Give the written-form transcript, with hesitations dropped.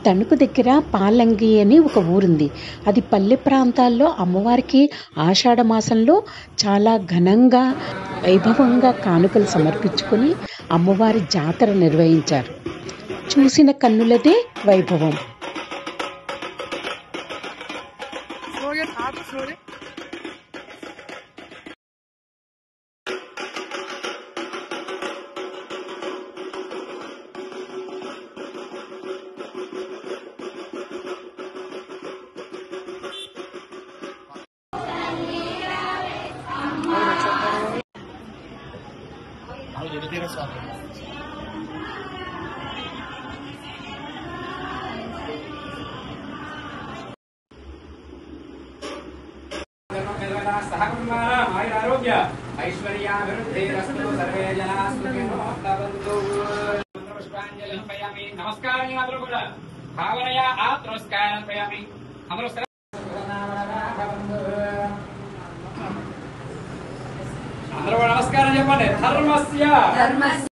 తణుకు దగ్గర పాలంగి అని ఒక ఊరుంది. అది పల్లె ప్రాంతాల్లో అమ్మవారికి ఆషాఢ మాసంలో చాలా ఘనంగా వైభవంగా కానుకలు సమర్పించుకొని అమ్మవారి జాతర నిర్వహించారు. చూసిన కన్నులదే వైభవం. నమస్కారం చెప్పండి. ధర్మస్య